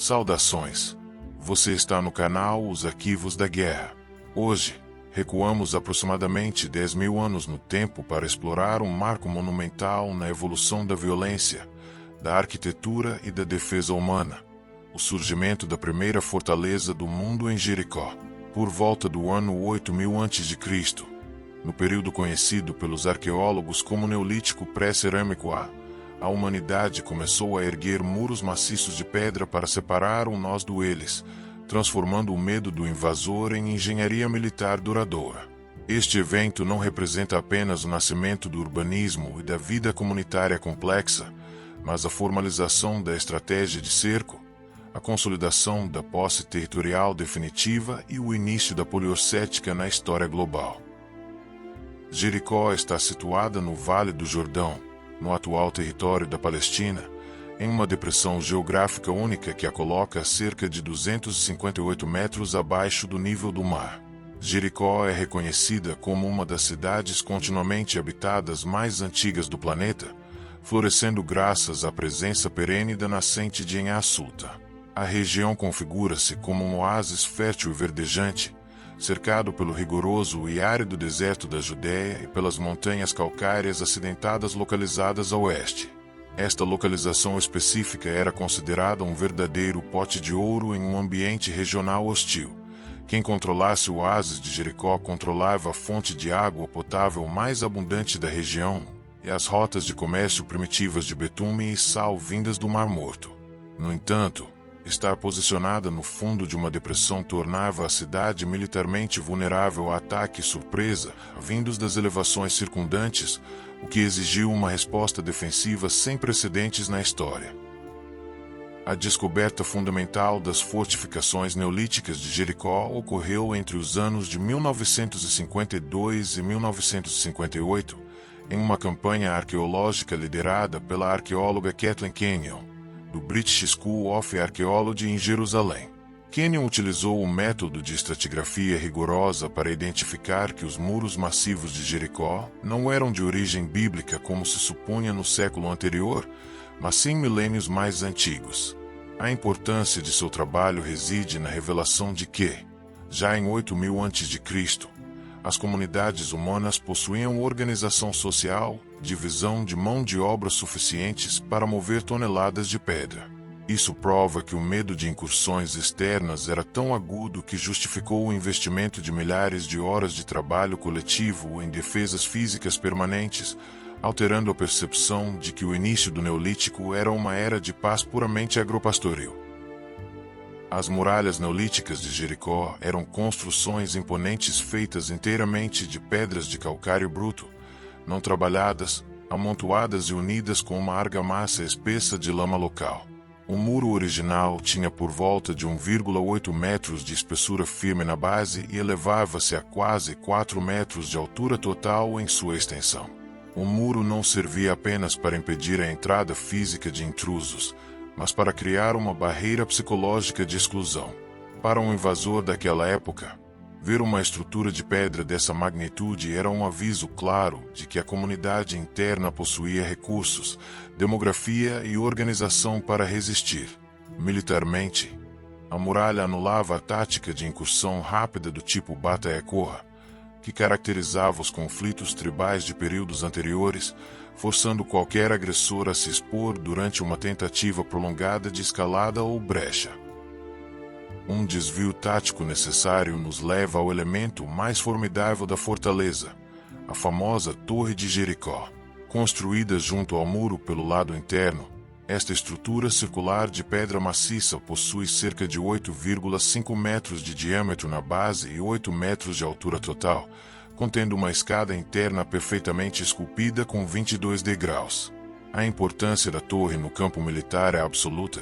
Saudações! Você está no canal Os Arquivos da Guerra. Hoje, recuamos aproximadamente 10.000 anos no tempo para explorar um marco monumental na evolução da violência, da arquitetura e da defesa humana. O surgimento da primeira fortaleza do mundo em Jericó, por volta do ano 8000 a.C., no período conhecido pelos arqueólogos como Neolítico Pré-Cerâmico A humanidade começou a erguer muros maciços de pedra para separar um nós do eles, transformando o medo do invasor em engenharia militar duradoura. Este evento não representa apenas o nascimento do urbanismo e da vida comunitária complexa, mas a formalização da estratégia de cerco, a consolidação da posse territorial definitiva e o início da poliorcética na história global. Jericó está situada no Vale do Jordão, no atual território da Palestina, em uma depressão geográfica única que a coloca a cerca de 258 metros abaixo do nível do mar. Jericó é reconhecida como uma das cidades continuamente habitadas mais antigas do planeta, florescendo graças à presença perene da nascente de Enha-Sulta. A região configura-se como um oásis fértil e verdejante, cercado pelo rigoroso e árido deserto da Judéia e pelas montanhas calcárias acidentadas localizadas a oeste. Esta localização específica era considerada um verdadeiro pote de ouro em um ambiente regional hostil. Quem controlasse o oásis de Jericó controlava a fonte de água potável mais abundante da região e as rotas de comércio primitivas de betume e sal vindas do Mar Morto. No entanto, estar posicionada no fundo de uma depressão tornava a cidade militarmente vulnerável a ataque surpresa vindos das elevações circundantes, o que exigiu uma resposta defensiva sem precedentes na história. A descoberta fundamental das fortificações neolíticas de Jericó ocorreu entre os anos de 1952 e 1958, em uma campanha arqueológica liderada pela arqueóloga Kathleen Kenyon, do British School of Archaeology em Jerusalém. Kenyon utilizou o método de estratigrafia rigorosa para identificar que os muros massivos de Jericó não eram de origem bíblica como se supunha no século anterior, mas sim milênios mais antigos. A importância de seu trabalho reside na revelação de que, já em 8000 a.C., as comunidades humanas possuíam organização social, divisão de mão de obra suficientes para mover toneladas de pedra. Isso prova que o medo de incursões externas era tão agudo que justificou o investimento de milhares de horas de trabalho coletivo em defesas físicas permanentes, alterando a percepção de que o início do Neolítico era uma era de paz puramente agropastoril. As muralhas neolíticas de Jericó eram construções imponentes feitas inteiramente de pedras de calcário bruto, não trabalhadas, amontoadas e unidas com uma argamassa espessa de lama local. O muro original tinha por volta de 1,8 metros de espessura firme na base e elevava-se a quase 4 metros de altura total em sua extensão. O muro não servia apenas para impedir a entrada física de intrusos, mas para criar uma barreira psicológica de exclusão. Para um invasor daquela época, ver uma estrutura de pedra dessa magnitude era um aviso claro de que a comunidade interna possuía recursos, demografia e organização para resistir. Militarmente, a muralha anulava a tática de incursão rápida do tipo bata e corra, que caracterizava os conflitos tribais de períodos anteriores, forçando qualquer agressor a se expor durante uma tentativa prolongada de escalada ou brecha. Um desvio tático necessário nos leva ao elemento mais formidável da fortaleza, a famosa Torre de Jericó. Construída junto ao muro pelo lado interno, esta estrutura circular de pedra maciça possui cerca de 8,5 metros de diâmetro na base e 8 metros de altura total, contendo uma escada interna perfeitamente esculpida com 22 degraus. A importância da torre no campo militar é absoluta,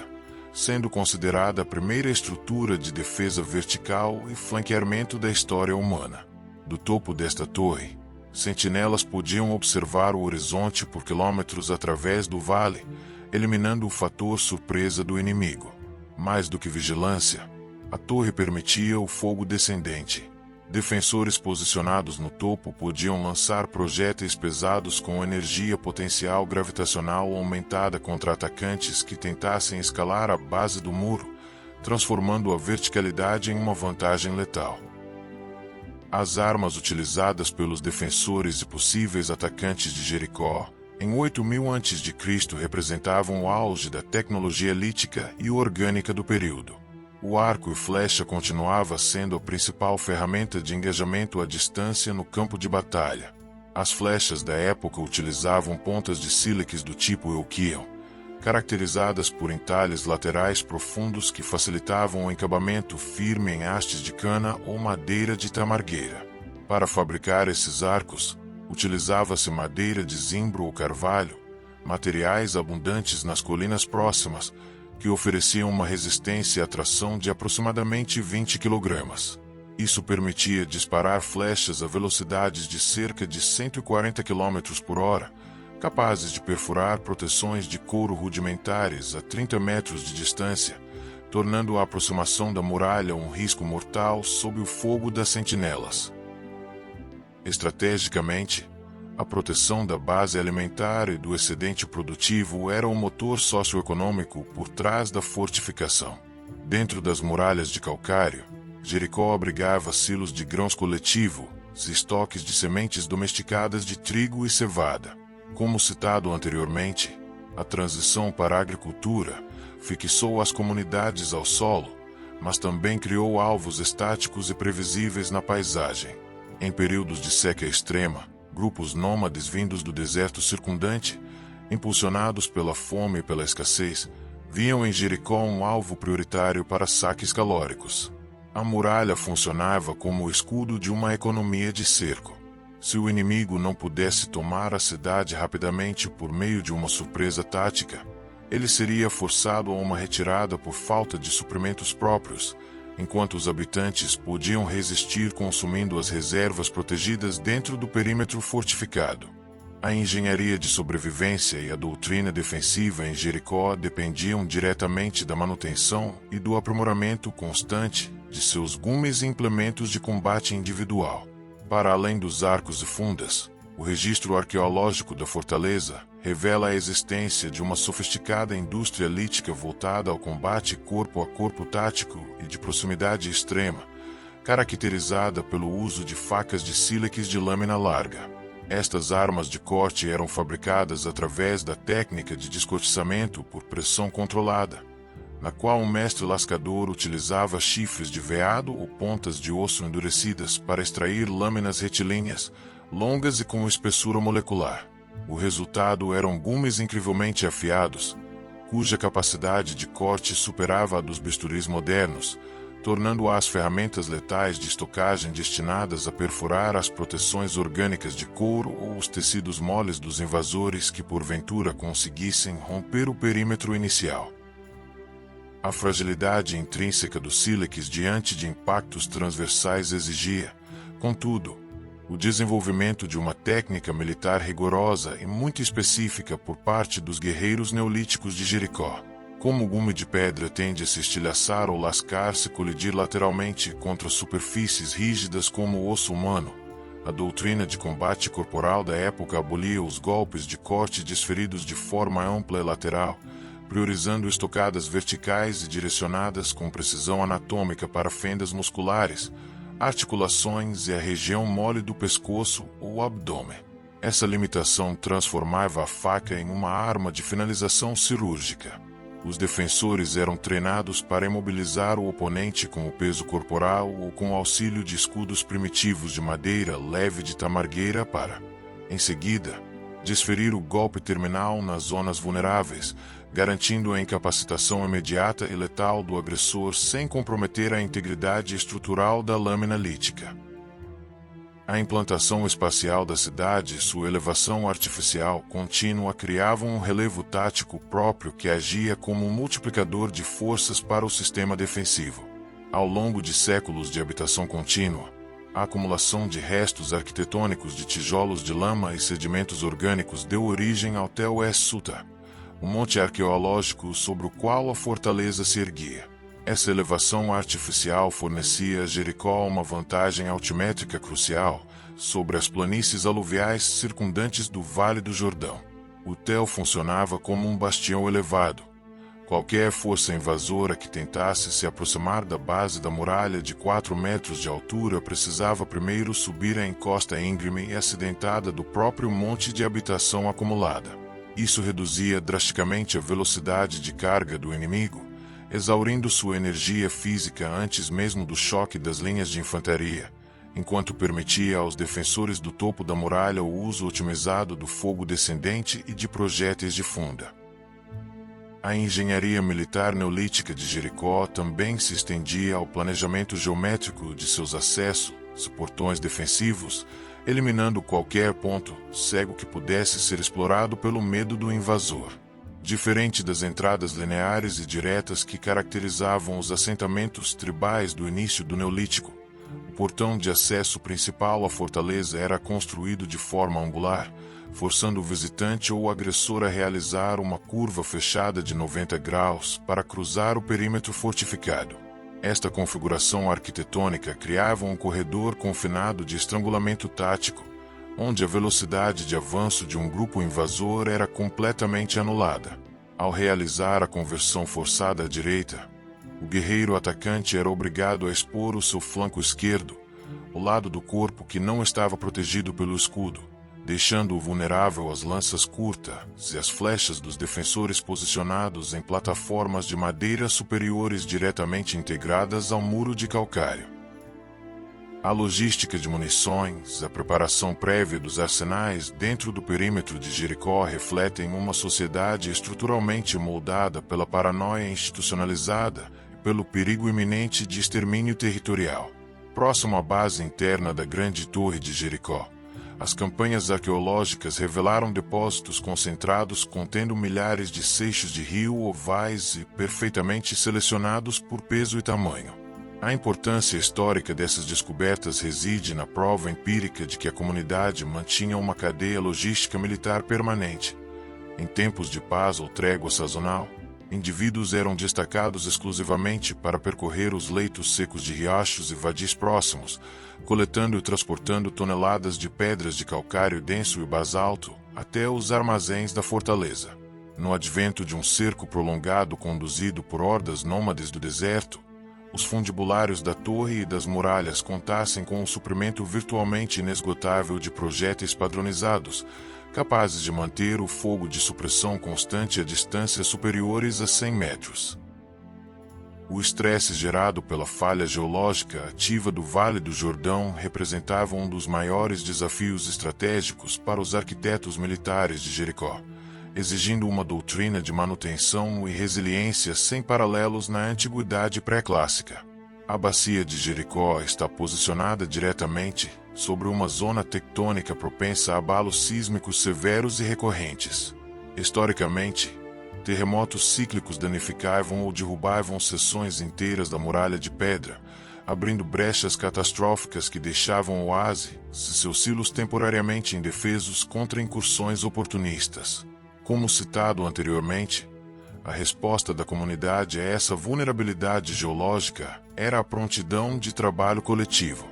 sendo considerada a primeira estrutura de defesa vertical e flanqueamento da história humana. Do topo desta torre, sentinelas podiam observar o horizonte por quilômetros através do vale, eliminando o fator surpresa do inimigo. Mais do que vigilância, a torre permitia o fogo descendente. Defensores posicionados no topo podiam lançar projéteis pesados com energia potencial gravitacional aumentada contra atacantes que tentassem escalar a base do muro, transformando a verticalidade em uma vantagem letal. As armas utilizadas pelos defensores e possíveis atacantes de Jericó, em 8000 a.C., representavam o auge da tecnologia lítica e orgânica do período. O arco e flecha continuava sendo a principal ferramenta de engajamento à distância no campo de batalha. As flechas da época utilizavam pontas de sílex do tipo Euquion, caracterizadas por entalhes laterais profundos que facilitavam o encabamento firme em hastes de cana ou madeira de tamargueira. Para fabricar esses arcos, utilizava-se madeira de zimbro ou carvalho, materiais abundantes nas colinas próximas, que ofereciam uma resistência à tração de aproximadamente 20 kg. Isso permitia disparar flechas a velocidades de cerca de 140 km por hora, capazes de perfurar proteções de couro rudimentares a 30 metros de distância, tornando a aproximação da muralha um risco mortal sob o fogo das sentinelas. Estrategicamente, a proteção da base alimentar e do excedente produtivo era o motor socioeconômico por trás da fortificação. Dentro das muralhas de calcário, Jericó abrigava silos de grãos coletivo, estoques de sementes domesticadas de trigo e cevada. Como citado anteriormente, a transição para a agricultura fixou as comunidades ao solo, mas também criou alvos estáticos e previsíveis na paisagem. Em períodos de seca extrema, grupos nômades vindos do deserto circundante, impulsionados pela fome e pela escassez, viam em Jericó um alvo prioritário para saques calóricos. A muralha funcionava como o escudo de uma economia de cerco. Se o inimigo não pudesse tomar a cidade rapidamente por meio de uma surpresa tática, ele seria forçado a uma retirada por falta de suprimentos próprios, enquanto os habitantes podiam resistir consumindo as reservas protegidas dentro do perímetro fortificado. A engenharia de sobrevivência e a doutrina defensiva em Jericó dependiam diretamente da manutenção e do aprimoramento constante de seus gumes e implementos de combate individual. Para além dos arcos e fundas, o registro arqueológico da fortaleza revela a existência de uma sofisticada indústria lítica voltada ao combate corpo a corpo tático e de proximidade extrema, caracterizada pelo uso de facas de sílex de lâmina larga. Estas armas de corte eram fabricadas através da técnica de descortiçamento por pressão controlada, na qual um mestre lascador utilizava chifres de veado ou pontas de osso endurecidas para extrair lâminas retilíneas, longas e com espessura molecular. O resultado eram gumes incrivelmente afiados, cuja capacidade de corte superava a dos bisturis modernos, tornando-as ferramentas letais de estocagem destinadas a perfurar as proteções orgânicas de couro ou os tecidos moles dos invasores que porventura conseguissem romper o perímetro inicial. A fragilidade intrínseca do sílex diante de impactos transversais exigia, contudo, o desenvolvimento de uma técnica militar rigorosa e muito específica por parte dos guerreiros neolíticos de Jericó. Como o gume de pedra tende a se estilhaçar ou lascar-se colidir lateralmente contra superfícies rígidas como o osso humano, a doutrina de combate corporal da época abolia os golpes de corte desferidos de forma ampla e lateral, priorizando estocadas verticais e direcionadas com precisão anatômica para fendas musculares, articulações e a região mole do pescoço ou abdômen. Essa limitação transformava a faca em uma arma de finalização cirúrgica. Os defensores eram treinados para imobilizar o oponente com o peso corporal ou com o auxílio de escudos primitivos de madeira leve de tamargueira para, em seguida, desferir o golpe terminal nas zonas vulneráveis, garantindo a incapacitação imediata e letal do agressor sem comprometer a integridade estrutural da lâmina lítica. A implantação espacial da cidade e sua elevação artificial contínua criavam um relevo tático próprio que agia como um multiplicador de forças para o sistema defensivo. Ao longo de séculos de habitação contínua, a acumulação de restos arquitetônicos de tijolos de lama e sedimentos orgânicos deu origem ao Tel Es-Suta, um monte arqueológico sobre o qual a fortaleza se erguia. Essa elevação artificial fornecia a Jericó uma vantagem altimétrica crucial sobre as planícies aluviais circundantes do Vale do Jordão. O Tel funcionava como um bastião elevado, Qualquer força invasora que tentasse se aproximar da base da muralha de 4 metros de altura precisava primeiro subir a encosta íngreme e acidentada do próprio monte de habitação acumulada. Isso reduzia drasticamente a velocidade de carga do inimigo, exaurindo sua energia física antes mesmo do choque das linhas de infantaria, enquanto permitia aos defensores do topo da muralha o uso otimizado do fogo descendente e de projéteis de funda. A engenharia militar neolítica de Jericó também se estendia ao planejamento geométrico de seus acessos e portões defensivos, eliminando qualquer ponto cego que pudesse ser explorado pelo medo do invasor. Diferente das entradas lineares e diretas que caracterizavam os assentamentos tribais do início do Neolítico, o portão de acesso principal à fortaleza era construído de forma angular, forçando o visitante ou o agressor a realizar uma curva fechada de 90 graus para cruzar o perímetro fortificado. Esta configuração arquitetônica criava um corredor confinado de estrangulamento tático, onde a velocidade de avanço de um grupo invasor era completamente anulada. Ao realizar a conversão forçada à direita, o guerreiro atacante era obrigado a expor o seu flanco esquerdo, o lado do corpo que não estava protegido pelo escudo, deixando-o vulnerável às lanças curtas e às flechas dos defensores posicionados em plataformas de madeira superiores diretamente integradas ao muro de calcário. A logística de munições, a preparação prévia dos arsenais dentro do perímetro de Jericó refletem uma sociedade estruturalmente moldada pela paranoia institucionalizada e pelo perigo iminente de extermínio territorial. Próximo à base interna da Grande Torre de Jericó, as campanhas arqueológicas revelaram depósitos concentrados contendo milhares de seixos de rio ovais e perfeitamente selecionados por peso e tamanho. A importância histórica dessas descobertas reside na prova empírica de que a comunidade mantinha uma cadeia logística militar permanente. Em tempos de paz ou trégua sazonal, indivíduos eram destacados exclusivamente para percorrer os leitos secos de riachos e vadis próximos, coletando e transportando toneladas de pedras de calcário denso e basalto até os armazéns da fortaleza. No advento de um cerco prolongado conduzido por hordas nômades do deserto, os fundibulários da torre e das muralhas contassem com um suprimento virtualmente inesgotável de projéteis padronizados, capazes de manter o fogo de supressão constante a distâncias superiores a 100 metros. O estresse gerado pela falha geológica ativa do Vale do Jordão representava um dos maiores desafios estratégicos para os arquitetos militares de Jericó, exigindo uma doutrina de manutenção e resiliência sem paralelos na antiguidade pré-clássica. A bacia de Jericó está posicionada diretamente sobre uma zona tectônica propensa a abalos sísmicos severos e recorrentes. Historicamente, terremotos cíclicos danificavam ou derrubavam seções inteiras da muralha de pedra, abrindo brechas catastróficas que deixavam o oásis e seus silos temporariamente indefesos contra incursões oportunistas. Como citado anteriormente, a resposta da comunidade a essa vulnerabilidade geológica era a prontidão de trabalho coletivo.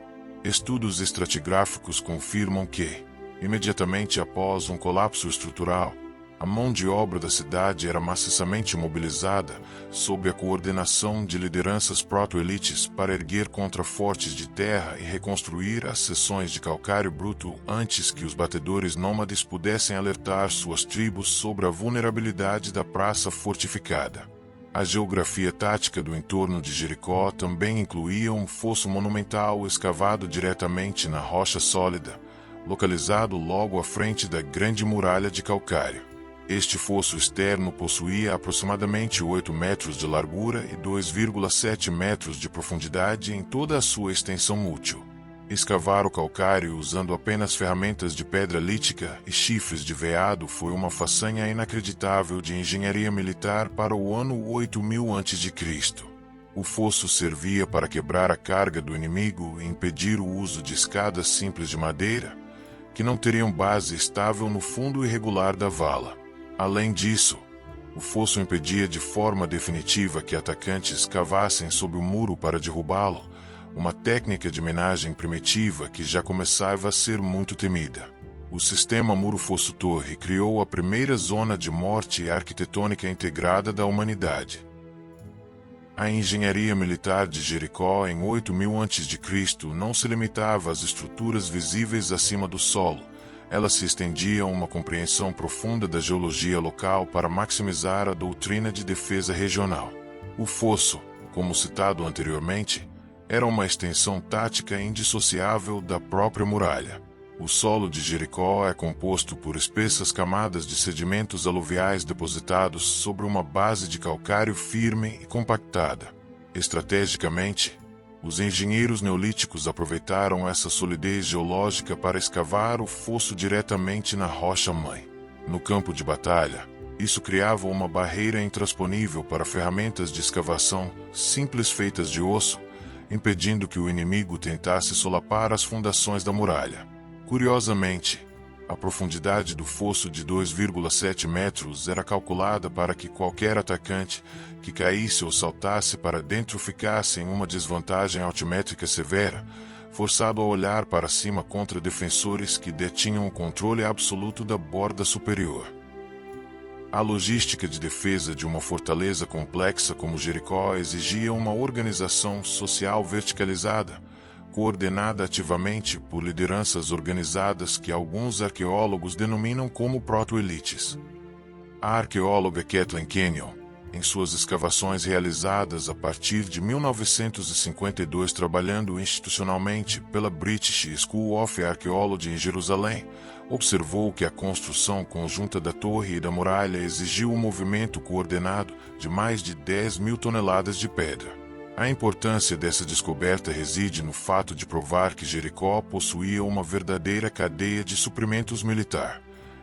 Estudos estratigráficos confirmam que, imediatamente após um colapso estrutural, a mão de obra da cidade era maciçamente mobilizada sob a coordenação de lideranças proto-elites para erguer contrafortes de terra e reconstruir as seções de calcário bruto antes que os batedores nômades pudessem alertar suas tribos sobre a vulnerabilidade da praça fortificada. A geografia tática do entorno de Jericó também incluía um fosso monumental escavado diretamente na rocha sólida, localizado logo à frente da Grande Muralha de Calcário. Este fosso externo possuía aproximadamente 8 metros de largura e 2,7 metros de profundidade em toda a sua extensão útil. Escavar o calcário usando apenas ferramentas de pedra lítica e chifres de veado foi uma façanha inacreditável de engenharia militar para o ano 8000 a.C. O fosso servia para quebrar a carga do inimigo e impedir o uso de escadas simples de madeira, que não teriam base estável no fundo irregular da vala. Além disso, o fosso impedia de forma definitiva que atacantes cavassem sob o muro para derrubá-lo, uma técnica de minagem primitiva que já começava a ser muito temida. O sistema muro-fosso-torre criou a primeira zona de morte arquitetônica integrada da humanidade. A engenharia militar de Jericó em 8000 a.C. não se limitava às estruturas visíveis acima do solo. Ela se estendia a uma compreensão profunda da geologia local para maximizar a doutrina de defesa regional. O fosso, como citado anteriormente, era uma extensão tática indissociável da própria muralha. O solo de Jericó é composto por espessas camadas de sedimentos aluviais depositados sobre uma base de calcário firme e compactada. Estrategicamente, os engenheiros neolíticos aproveitaram essa solidez geológica para escavar o fosso diretamente na rocha-mãe. No campo de batalha, isso criava uma barreira intransponível para ferramentas de escavação simples feitas de osso, impedindo que o inimigo tentasse solapar as fundações da muralha. Curiosamente, a profundidade do fosso de 2,7 metros era calculada para que qualquer atacante que caísse ou saltasse para dentro ficasse em uma desvantagem altimétrica severa, forçado a olhar para cima contra defensores que detinham o controle absoluto da borda superior. A logística de defesa de uma fortaleza complexa como Jericó exigia uma organização social verticalizada, coordenada ativamente por lideranças organizadas que alguns arqueólogos denominam como proto-elites. A arqueóloga Kathleen Kenyon, em suas escavações realizadas a partir de 1952 trabalhando institucionalmente pela British School of Archaeology em Jerusalém, observou que a construção conjunta da torre e da muralha exigiu um movimento coordenado de mais de 10.000 toneladas de pedra. A importância dessa descoberta reside no fato de provar que Jericó possuía uma verdadeira cadeia de suprimentos militar.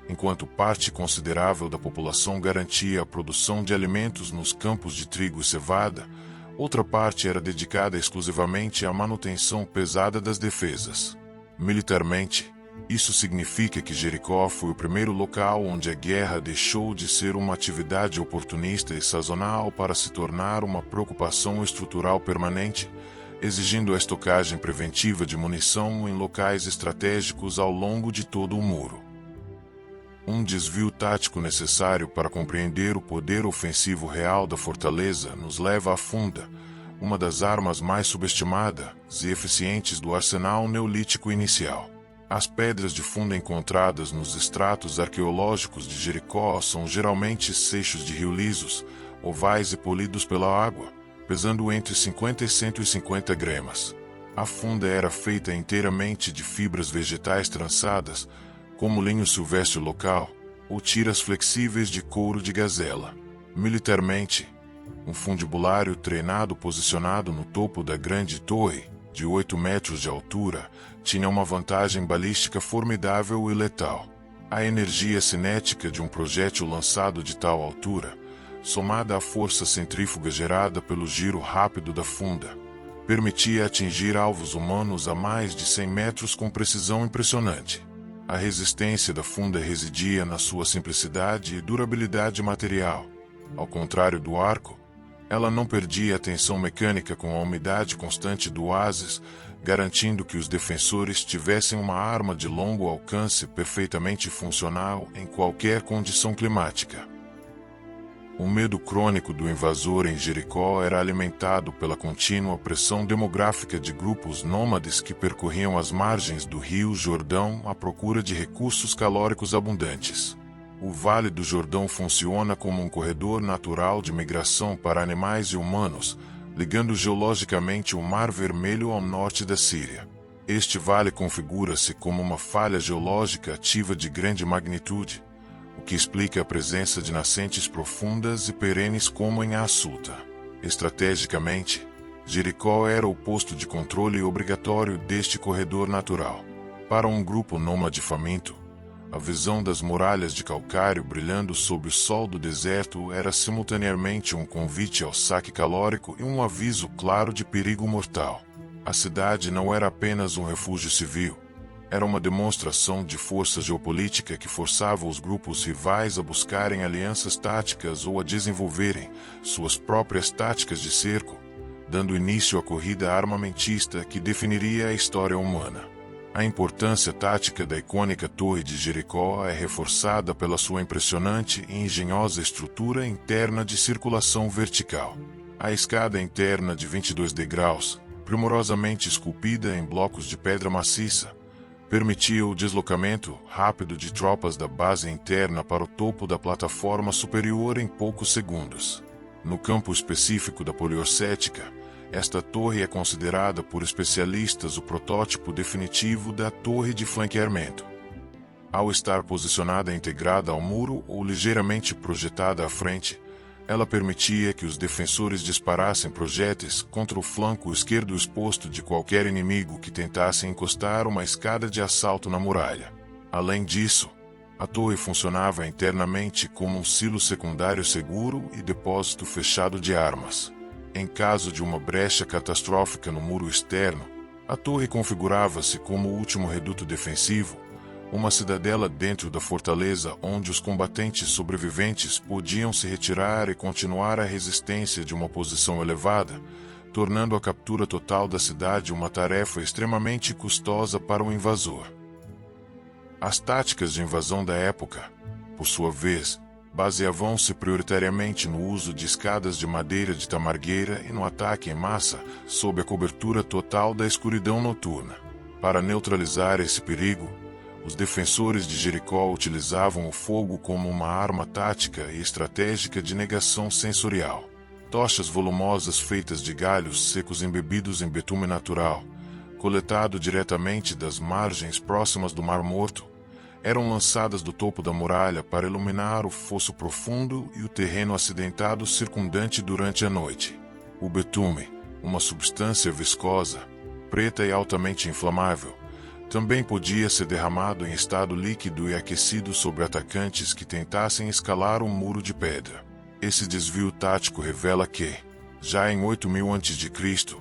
Enquanto parte considerável da população garantia a produção de alimentos nos campos de trigo e cevada, outra parte era dedicada exclusivamente à manutenção pesada das defesas. Militarmente, isso significa que Jericó foi o primeiro local onde a guerra deixou de ser uma atividade oportunista e sazonal para se tornar uma preocupação estrutural permanente, exigindo a estocagem preventiva de munição em locais estratégicos ao longo de todo o muro. Um desvio tático necessário para compreender o poder ofensivo real da fortaleza nos leva à funda, uma das armas mais subestimadas e eficientes do arsenal neolítico inicial. As pedras de funda encontradas nos estratos arqueológicos de Jericó são geralmente seixos de rio lisos, ovais e polidos pela água, pesando entre 50 e 150 gramas. A funda era feita inteiramente de fibras vegetais trançadas, como linho silvestre local, ou tiras flexíveis de couro de gazela. Militarmente, um fundibulário treinado posicionado no topo da grande torre, de 8 metros de altura, tinha uma vantagem balística formidável e letal. A energia cinética de um projétil lançado de tal altura, somada à força centrífuga gerada pelo giro rápido da funda, permitia atingir alvos humanos a mais de 100 metros com precisão impressionante. A resistência da funda residia na sua simplicidade e durabilidade material. Ao contrário do arco, ela não perdia a tensão mecânica com a umidade constante do oásis, garantindo que os defensores tivessem uma arma de longo alcance perfeitamente funcional em qualquer condição climática. O medo crônico do invasor em Jericó era alimentado pela contínua pressão demográfica de grupos nômades que percorriam as margens do Rio Jordão à procura de recursos calóricos abundantes. O Vale do Jordão funciona como um corredor natural de migração para animais e humanos, ligando geologicamente o Mar Vermelho ao norte da Síria. Este vale configura-se como uma falha geológica ativa de grande magnitude, o que explica a presença de nascentes profundas e perenes como em Assuta. Estrategicamente, Jericó era o posto de controle obrigatório deste corredor natural. Para um grupo nômade faminto, a visão das muralhas de calcário brilhando sob o sol do deserto era simultaneamente um convite ao saque calórico e um aviso claro de perigo mortal. A cidade não era apenas um refúgio civil, era uma demonstração de força geopolítica que forçava os grupos rivais a buscarem alianças táticas ou a desenvolverem suas próprias táticas de cerco, dando início à corrida armamentista que definiria a história humana. A importância tática da icônica Torre de Jericó é reforçada pela sua impressionante e engenhosa estrutura interna de circulação vertical. A escada interna de 22 degraus, primorosamente esculpida em blocos de pedra maciça, permitia o deslocamento rápido de tropas da base interna para o topo da plataforma superior em poucos segundos. No campo específico da poliorcética, esta torre é considerada por especialistas o protótipo definitivo da torre de flanqueamento. Ao estar posicionada integrada ao muro ou ligeiramente projetada à frente, ela permitia que os defensores disparassem projéteis contra o flanco esquerdo exposto de qualquer inimigo que tentasse encostar uma escada de assalto na muralha. Além disso, a torre funcionava internamente como um silo secundário seguro e depósito fechado de armas. Em caso de uma brecha catastrófica no muro externo, a torre configurava-se como o último reduto defensivo, uma cidadela dentro da fortaleza onde os combatentes sobreviventes podiam se retirar e continuar a resistência de uma posição elevada, tornando a captura total da cidade uma tarefa extremamente custosa para o invasor. As táticas de invasão da época, por sua vez, baseavam-se prioritariamente no uso de escadas de madeira de tamargueira e no ataque em massa, sob a cobertura total da escuridão noturna. Para neutralizar esse perigo, os defensores de Jericó utilizavam o fogo como uma arma tática e estratégica de negação sensorial. Tochas volumosas feitas de galhos secos embebidos em betume natural, coletado diretamente das margens próximas do Mar Morto, eram lançadas do topo da muralha para iluminar o fosso profundo e o terreno acidentado circundante durante a noite. O betume, uma substância viscosa, preta e altamente inflamável, também podia ser derramado em estado líquido e aquecido sobre atacantes que tentassem escalar um muro de pedra. Esse desvio tático revela que, já em 8000 a.C.,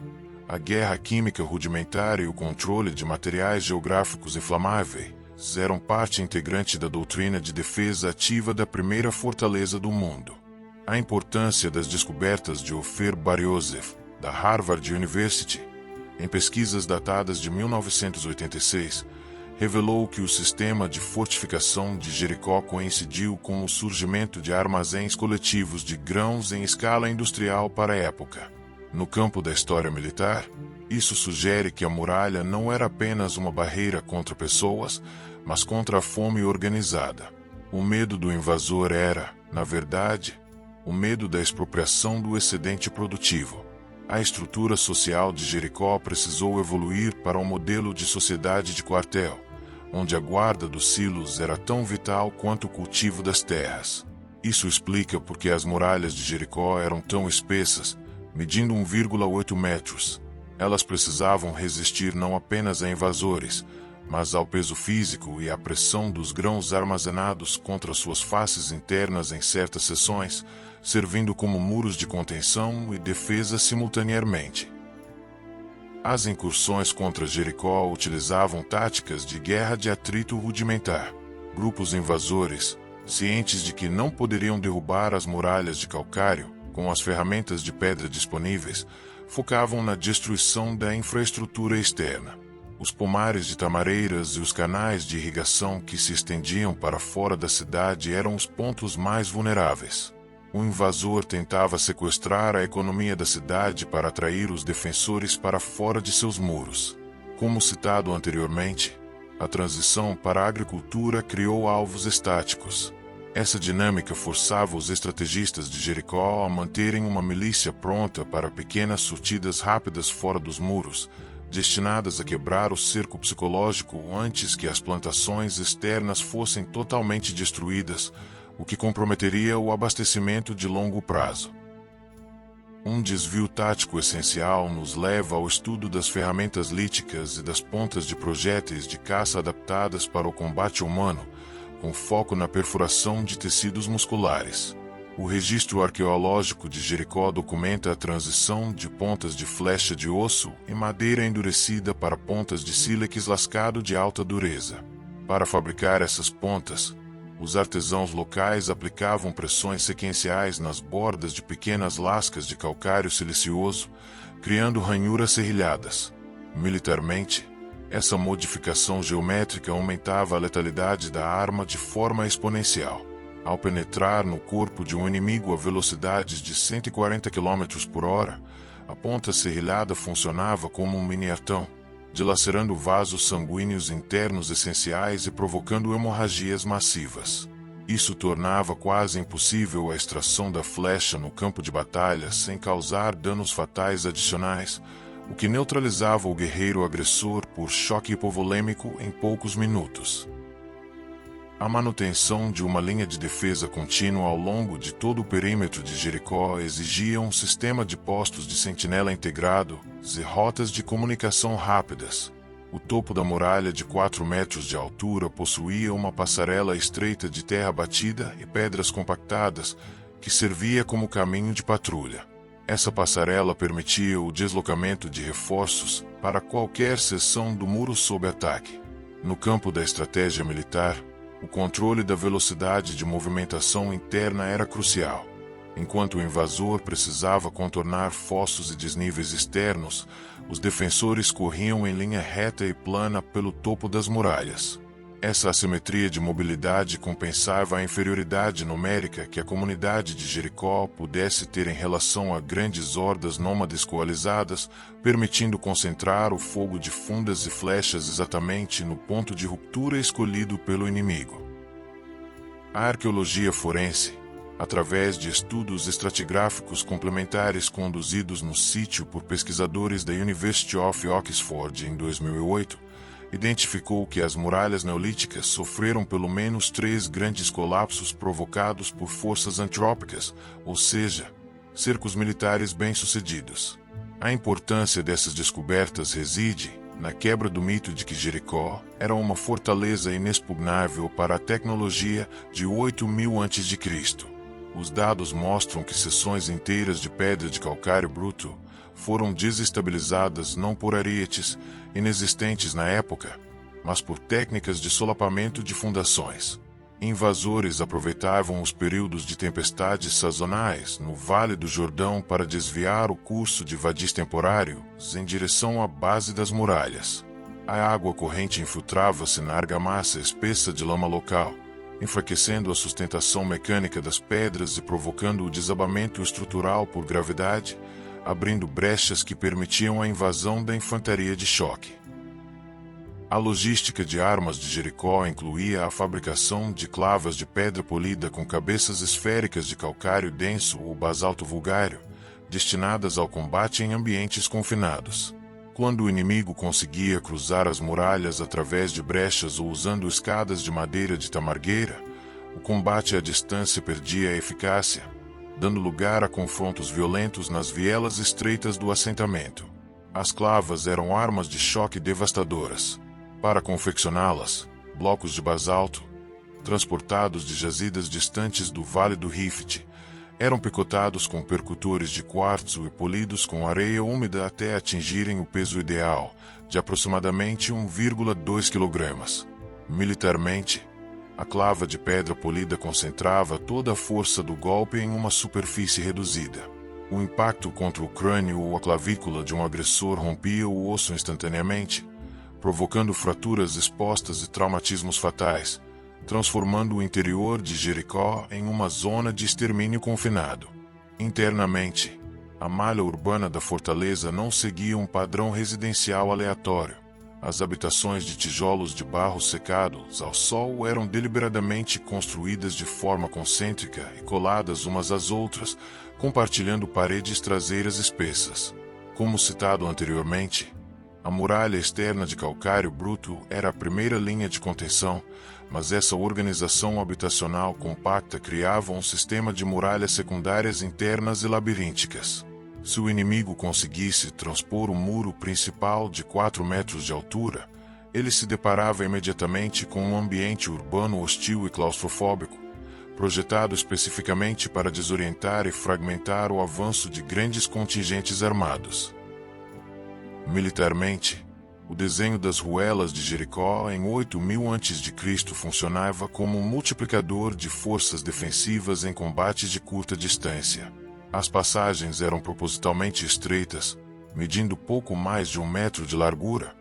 a guerra química rudimentar e o controle de materiais geográficos inflamáveis eram parte integrante da doutrina de defesa ativa da primeira fortaleza do mundo. A importância das descobertas de Ofer Bar-Yosef, da Harvard University, em pesquisas datadas de 1986, revelou que o sistema de fortificação de Jericó coincidiu com o surgimento de armazéns coletivos de grãos em escala industrial para a época. No campo da história militar, isso sugere que a muralha não era apenas uma barreira contra pessoas, mas contra a fome organizada. O medo do invasor era, na verdade, o medo da expropriação do excedente produtivo. A estrutura social de Jericó precisou evoluir para um modelo de sociedade de quartel, onde a guarda dos silos era tão vital quanto o cultivo das terras. Isso explica por que as muralhas de Jericó eram tão espessas, medindo 1,8 metros. Elas precisavam resistir não apenas a invasores, mas ao peso físico e à pressão dos grãos armazenados contra suas faces internas em certas seções, servindo como muros de contenção e defesa simultaneamente. As incursões contra Jericó utilizavam táticas de guerra de atrito rudimentar. Grupos invasores, cientes de que não poderiam derrubar as muralhas de calcário com as ferramentas de pedra disponíveis, focavam na destruição da infraestrutura externa. Os pomares de tamareiras e os canais de irrigação que se estendiam para fora da cidade eram os pontos mais vulneráveis. O invasor tentava sequestrar a economia da cidade para atrair os defensores para fora de seus muros. Como citado anteriormente, a transição para a agricultura criou alvos estáticos. Essa dinâmica forçava os estrategistas de Jericó a manterem uma milícia pronta para pequenas surtidas rápidas fora dos muros, destinadas a quebrar o cerco psicológico antes que as plantações externas fossem totalmente destruídas, o que comprometeria o abastecimento de longo prazo. Um desvio tático essencial nos leva ao estudo das ferramentas líticas e das pontas de projéteis de caça adaptadas para o combate humano, com foco na perfuração de tecidos musculares. O registro arqueológico de Jericó documenta a transição de pontas de flecha de osso e madeira endurecida para pontas de sílex lascado de alta dureza. Para fabricar essas pontas, os artesãos locais aplicavam pressões sequenciais nas bordas de pequenas lascas de calcário silicioso, criando ranhuras serrilhadas. Militarmente, Essa modificação geométrica aumentava a letalidade da arma de forma exponencial. Ao penetrar no corpo de um inimigo a velocidades de 140 km por hora, a ponta serrilhada funcionava como um mini-artão, dilacerando vasos sanguíneos internos essenciais e provocando hemorragias massivas. Isso tornava quase impossível a extração da flecha no campo de batalha sem causar danos fatais adicionais, o que neutralizava o guerreiro agressor por choque hipovolêmico em poucos minutos. A manutenção de uma linha de defesa contínua ao longo de todo o perímetro de Jericó exigia um sistema de postos de sentinela integrado e rotas de comunicação rápidas. O topo da muralha de 4 metros de altura possuía uma passarela estreita de terra batida e pedras compactadas, que servia como caminho de patrulha. Essa passarela permitia o deslocamento de reforços para qualquer seção do muro sob ataque. No campo da estratégia militar, o controle da velocidade de movimentação interna era crucial. Enquanto o invasor precisava contornar fossos e desníveis externos, os defensores corriam em linha reta e plana pelo topo das muralhas. Essa assimetria de mobilidade compensava a inferioridade numérica que a comunidade de Jericó pudesse ter em relação a grandes hordas nômades coalizadas, permitindo concentrar o fogo de fundas e flechas exatamente no ponto de ruptura escolhido pelo inimigo. A arqueologia forense, através de estudos estratigráficos complementares conduzidos no sítio por pesquisadores da University of Oxford em 2008, identificou que as muralhas neolíticas sofreram pelo menos 3 grandes colapsos provocados por forças antrópicas, ou seja, cercos militares bem-sucedidos. A importância dessas descobertas reside na quebra do mito de que Jericó era uma fortaleza inexpugnável para a tecnologia de 8.000 a.C. Os dados mostram que seções inteiras de pedra de calcário bruto foram desestabilizadas não por arietes inexistentes na época, mas por técnicas de solapamento de fundações. Invasores aproveitavam os períodos de tempestades sazonais no Vale do Jordão para desviar o curso de vadis temporários em direção à base das muralhas. A água corrente infiltrava-se na argamassa espessa de lama local, enfraquecendo a sustentação mecânica das pedras e provocando o desabamento estrutural por gravidade, abrindo brechas que permitiam a invasão da infantaria de choque. A logística de armas de Jericó incluía a fabricação de clavas de pedra polida com cabeças esféricas de calcário denso ou basalto vulgário, destinadas ao combate em ambientes confinados. Quando o inimigo conseguia cruzar as muralhas através de brechas ou usando escadas de madeira de tamargueira, o combate à distância perdia a eficácia, dando lugar a confrontos violentos nas vielas estreitas do assentamento. As clavas eram armas de choque devastadoras. Para confeccioná-las, blocos de basalto, transportados de jazidas distantes do Vale do Rift, eram picotados com percutores de quartzo e polidos com areia úmida até atingirem o peso ideal, de aproximadamente 1,2 kg. Militarmente, a clava de pedra polida concentrava toda a força do golpe em uma superfície reduzida. O impacto contra o crânio ou a clavícula de um agressor rompia o osso instantaneamente, provocando fraturas expostas e traumatismos fatais, transformando o interior de Jericó em uma zona de extermínio confinado. Internamente, a malha urbana da fortaleza não seguia um padrão residencial aleatório. As habitações de tijolos de barro secados ao sol eram deliberadamente construídas de forma concêntrica e coladas umas às outras, compartilhando paredes traseiras espessas. Como citado anteriormente, a muralha externa de calcário bruto era a primeira linha de contenção, mas essa organização habitacional compacta criava um sistema de muralhas secundárias internas e labirínticas. Se o inimigo conseguisse transpor o muro principal de 4 metros de altura, ele se deparava imediatamente com um ambiente urbano hostil e claustrofóbico, projetado especificamente para desorientar e fragmentar o avanço de grandes contingentes armados. Militarmente, o desenho das ruelas de Jericó em 8.000 a.C. funcionava como um multiplicador de forças defensivas em combates de curta distância. As passagens eram propositalmente estreitas, medindo pouco mais de 1 metro de largura,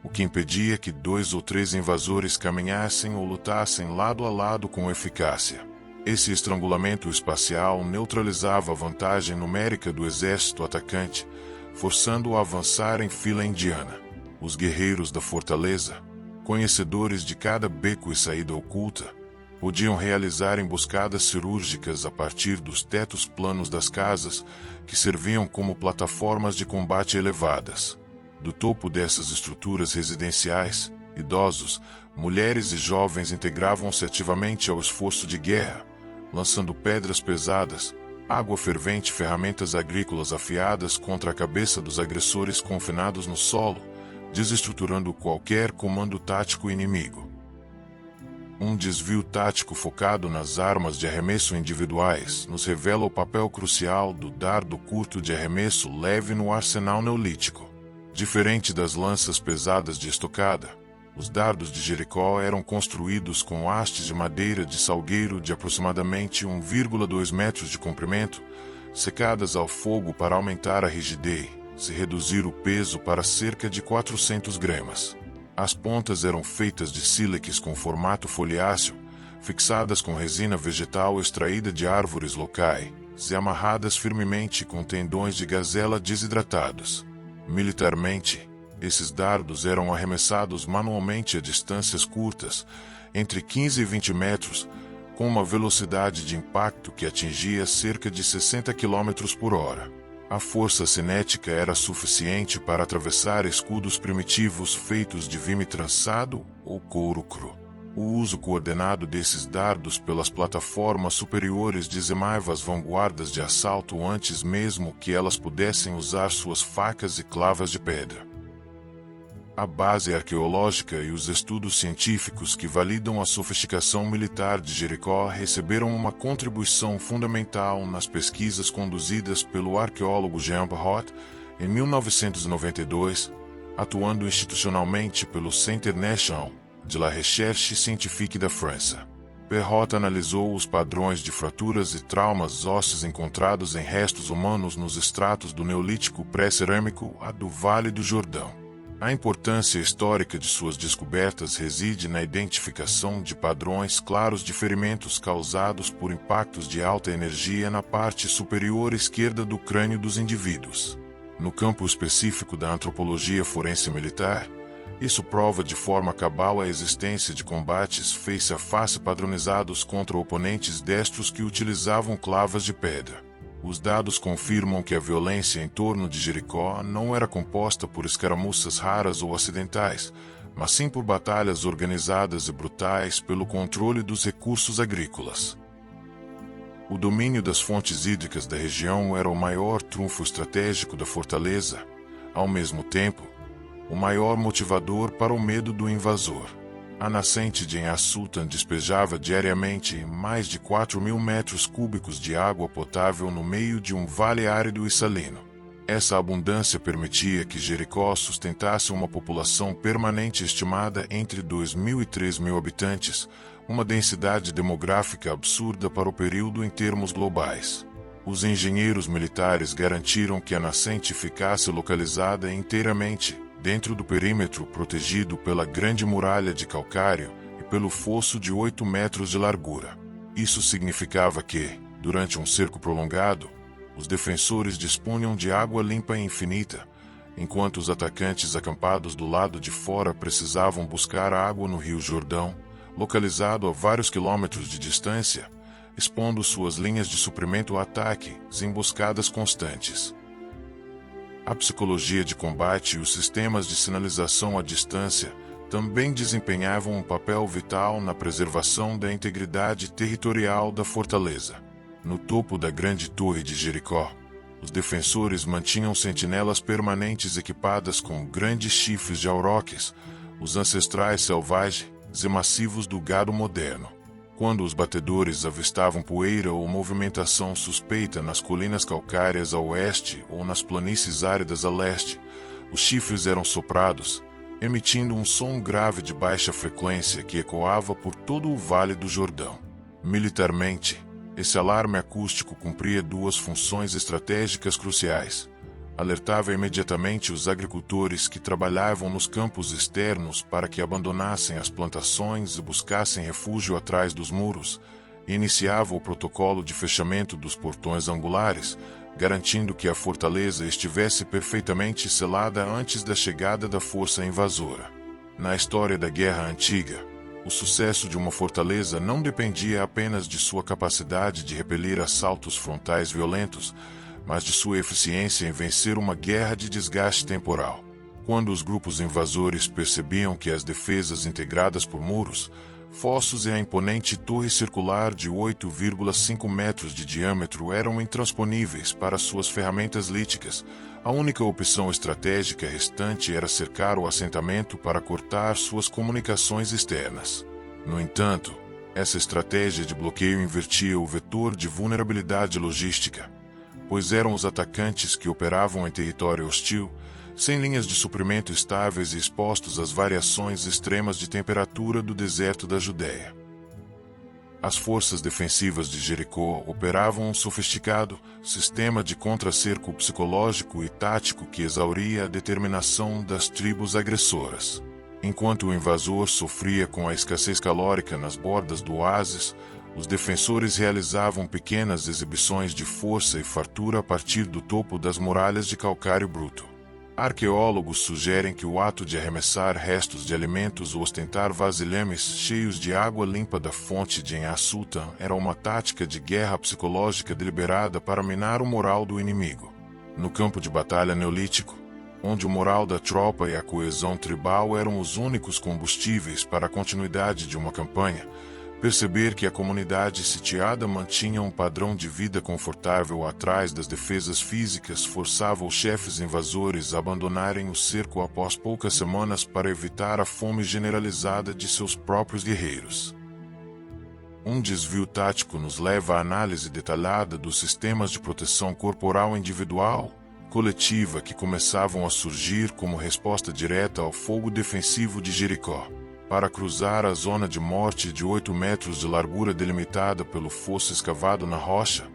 o que impedia que 2 ou 3 invasores caminhassem ou lutassem lado a lado com eficácia. Esse estrangulamento espacial neutralizava a vantagem numérica do exército atacante, forçando-o a avançar em fila indiana. Os guerreiros da fortaleza, conhecedores de cada beco e saída oculta, podiam realizar emboscadas cirúrgicas a partir dos tetos planos das casas, que serviam como plataformas de combate elevadas. Do topo dessas estruturas residenciais, idosos, mulheres e jovens integravam-se ativamente ao esforço de guerra, lançando pedras pesadas, água fervente e ferramentas agrícolas afiadas contra a cabeça dos agressores confinados no solo, desestruturando qualquer comando tático inimigo. Um desvio tático focado nas armas de arremesso individuais nos revela o papel crucial do dardo curto de arremesso leve no arsenal neolítico. Diferente das lanças pesadas de estocada, os dardos de Jericó eram construídos com hastes de madeira de salgueiro de aproximadamente 1,2 metros de comprimento, secadas ao fogo para aumentar a rigidez e reduzir o peso para cerca de 400 gramas. As pontas eram feitas de sílex com formato foliáceo, fixadas com resina vegetal extraída de árvores locais e amarradas firmemente com tendões de gazela desidratados. Militarmente, esses dardos eram arremessados manualmente a distâncias curtas, entre 15 e 20 metros, com uma velocidade de impacto que atingia cerca de 60 km por hora. A força cinética era suficiente para atravessar escudos primitivos feitos de vime trançado ou couro cru. O uso coordenado desses dardos pelas plataformas superiores dizimava as vanguardas de assalto antes mesmo que elas pudessem usar suas facas e clavas de pedra. A base arqueológica e os estudos científicos que validam a sofisticação militar de Jericó receberam uma contribuição fundamental nas pesquisas conduzidas pelo arqueólogo Jean Perrot em 1992, atuando institucionalmente pelo Centre National de la Recherche Scientifique da França. Perrot analisou os padrões de fraturas e traumas ósseos encontrados em restos humanos nos estratos do Neolítico pré-cerâmico do Vale do Jordão. A importância histórica de suas descobertas reside na identificação de padrões claros de ferimentos causados por impactos de alta energia na parte superior esquerda do crânio dos indivíduos. No campo específico da antropologia forense militar, isso prova de forma cabal a existência de combates face a face padronizados contra oponentes destros que utilizavam clavas de pedra. Os dados confirmam que a violência em torno de Jericó não era composta por escaramuças raras ou acidentais, mas sim por batalhas organizadas e brutais pelo controle dos recursos agrícolas. O domínio das fontes hídricas da região era o maior trunfo estratégico da fortaleza, ao mesmo tempo, o maior motivador para o medo do invasor. A nascente de Enha Sultan despejava diariamente mais de 4.000 metros cúbicos de água potável no meio de um vale árido e salino. Essa abundância permitia que Jericó sustentasse uma população permanente estimada entre 2.000 e 3.000 habitantes, uma densidade demográfica absurda para o período em termos globais. Os engenheiros militares garantiram que a nascente ficasse localizada inteiramente dentro do perímetro protegido pela grande muralha de calcário e pelo fosso de 8 metros de largura. Isso significava que, durante um cerco prolongado, os defensores dispunham de água limpa e infinita, enquanto os atacantes acampados do lado de fora precisavam buscar água no Rio Jordão, localizado a vários quilômetros de distância, expondo suas linhas de suprimento ao ataque e emboscadas constantes. A psicologia de combate e os sistemas de sinalização à distância também desempenhavam um papel vital na preservação da integridade territorial da fortaleza. No topo da grande torre de Jericó, os defensores mantinham sentinelas permanentes equipadas com grandes chifres de auroques, os ancestrais selvagens e massivos do gado moderno. Quando os batedores avistavam poeira ou movimentação suspeita nas colinas calcárias a oeste ou nas planícies áridas a leste, os chifres eram soprados, emitindo um som grave de baixa frequência que ecoava por todo o Vale do Jordão. Militarmente, esse alarme acústico cumpria duas funções estratégicas cruciais: alertava imediatamente os agricultores que trabalhavam nos campos externos para que abandonassem as plantações e buscassem refúgio atrás dos muros, e iniciava o protocolo de fechamento dos portões angulares, garantindo que a fortaleza estivesse perfeitamente selada antes da chegada da força invasora. Na história da Guerra Antiga, o sucesso de uma fortaleza não dependia apenas de sua capacidade de repelir assaltos frontais violentos, mas de sua eficiência em vencer uma guerra de desgaste temporal. Quando os grupos invasores percebiam que as defesas integradas por muros, fossos e a imponente torre circular de 8,5 metros de diâmetro eram intransponíveis para suas ferramentas líticas, a única opção estratégica restante era cercar o assentamento para cortar suas comunicações externas. No entanto, essa estratégia de bloqueio invertia o vetor de vulnerabilidade logística, pois eram os atacantes que operavam em território hostil, sem linhas de suprimento estáveis e expostos às variações extremas de temperatura do deserto da Judéia. As forças defensivas de Jericó operavam um sofisticado sistema de contra-cerco psicológico e tático que exauria a determinação das tribos agressoras. Enquanto o invasor sofria com a escassez calórica nas bordas do oásis, os defensores realizavam pequenas exibições de força e fartura a partir do topo das muralhas de calcário bruto. Arqueólogos sugerem que o ato de arremessar restos de alimentos ou ostentar vasilhames cheios de água limpa da fonte de En-Sultan era uma tática de guerra psicológica deliberada para minar o moral do inimigo. No campo de batalha neolítico, onde o moral da tropa e a coesão tribal eram os únicos combustíveis para a continuidade de uma campanha, perceber que a comunidade sitiada mantinha um padrão de vida confortável atrás das defesas físicas forçava os chefes invasores a abandonarem o cerco após poucas semanas para evitar a fome generalizada de seus próprios guerreiros. Um desvio tático nos leva à análise detalhada dos sistemas de proteção corporal individual, coletiva que começavam a surgir como resposta direta ao fogo defensivo de Jericó. Para cruzar a zona de morte de 8 metros de largura delimitada pelo fosso escavado na rocha,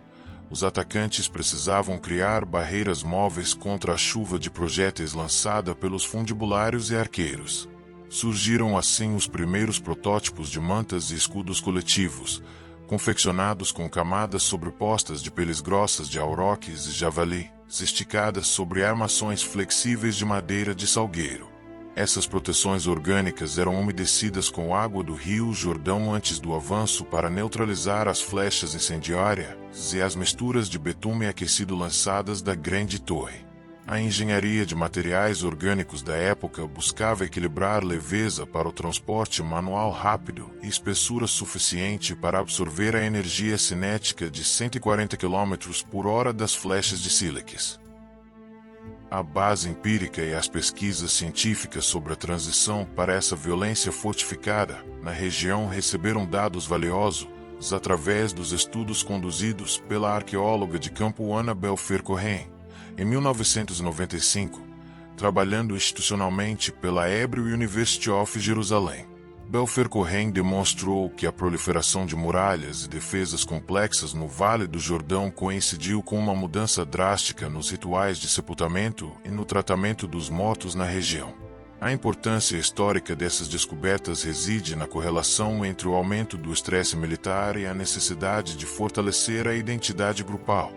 os atacantes precisavam criar barreiras móveis contra a chuva de projéteis lançada pelos fundibulários e arqueiros. Surgiram assim os primeiros protótipos de mantas e escudos coletivos, confeccionados com camadas sobrepostas de peles grossas de auroques e javali, esticadas sobre armações flexíveis de madeira de salgueiro. Essas proteções orgânicas eram umedecidas com água do rio Jordão antes do avanço para neutralizar as flechas incendiárias e as misturas de betume aquecido lançadas da grande torre. A engenharia de materiais orgânicos da época buscava equilibrar leveza para o transporte manual rápido e espessura suficiente para absorver a energia cinética de 140 km/h das flechas de sílex. A base empírica e as pesquisas científicas sobre a transição para essa violência fortificada na região receberam dados valiosos através dos estudos conduzidos pela arqueóloga de campo Anna Belfer-Cohen, em 1995, trabalhando institucionalmente pela Hebrew University of Jerusalem. Belfer-Cohen demonstrou que a proliferação de muralhas e defesas complexas no Vale do Jordão coincidiu com uma mudança drástica nos rituais de sepultamento e no tratamento dos mortos na região. A importância histórica dessas descobertas reside na correlação entre o aumento do estresse militar e a necessidade de fortalecer a identidade grupal.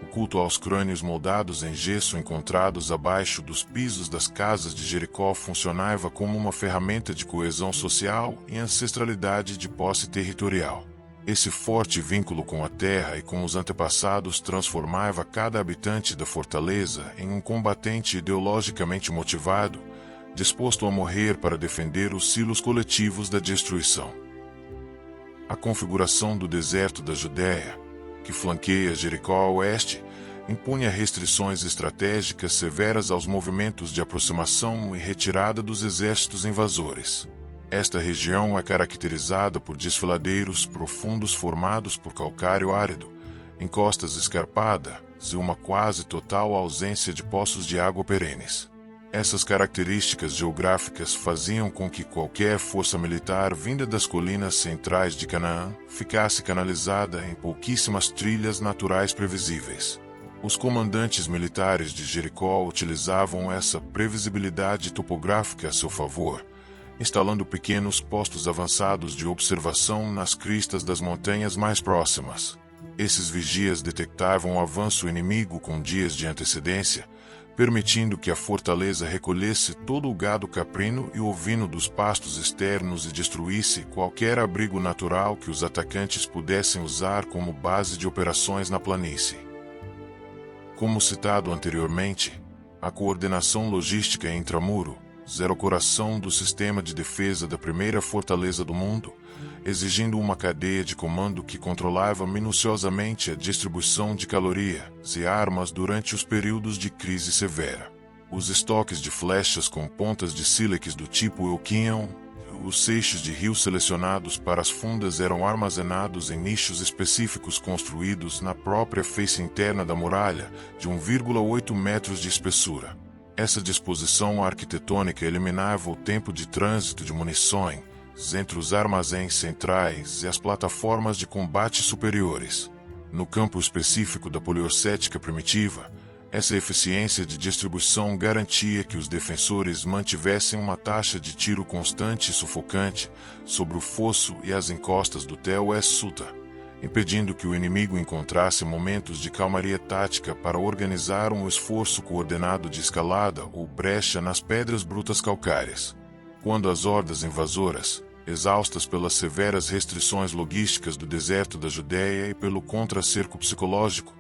O culto aos crânios moldados em gesso encontrados abaixo dos pisos das casas de Jericó funcionava como uma ferramenta de coesão social e ancestralidade de posse territorial. Esse forte vínculo com a terra e com os antepassados transformava cada habitante da fortaleza em um combatente ideologicamente motivado, disposto a morrer para defender os silos coletivos da destruição. A configuração do deserto da Judéia, que flanqueia Jericó a oeste, impunha restrições estratégicas severas aos movimentos de aproximação e retirada dos exércitos invasores. Esta região é caracterizada por desfiladeiros profundos formados por calcário árido, encostas escarpadas e uma quase total ausência de poços de água perenes. Essas características geográficas faziam com que qualquer força militar vinda das colinas centrais de Canaã ficasse canalizada em pouquíssimas trilhas naturais previsíveis. Os comandantes militares de Jericó utilizavam essa previsibilidade topográfica a seu favor, instalando pequenos postos avançados de observação nas cristas das montanhas mais próximas. Esses vigias detectavam o avanço inimigo com dias de antecedência, permitindo que a fortaleza recolhesse todo o gado caprino e ovino dos pastos externos e destruísse qualquer abrigo natural que os atacantes pudessem usar como base de operações na planície. Como citado anteriormente, a coordenação logística intramuro era o coração do sistema de defesa da primeira fortaleza do mundo, exigindo uma cadeia de comando que controlava minuciosamente a distribuição de calorias e armas durante os períodos de crise severa. Os estoques de flechas com pontas de sílex do tipo Euquinhão, os seixos de rio selecionados para as fundas eram armazenados em nichos específicos construídos na própria face interna da muralha, de 1,8 metros de espessura. Essa disposição arquitetônica eliminava o tempo de trânsito de munições entre os armazéns centrais e as plataformas de combate superiores. No campo específico da poliorcética primitiva, essa eficiência de distribuição garantia que os defensores mantivessem uma taxa de tiro constante e sufocante sobre o fosso e as encostas do Tel Es-Suta, impedindo que o inimigo encontrasse momentos de calmaria tática para organizar um esforço coordenado de escalada ou brecha nas pedras brutas calcárias. Quando as hordas invasoras, exaustas pelas severas restrições logísticas do deserto da Judéia e pelo contra-cerco psicológico,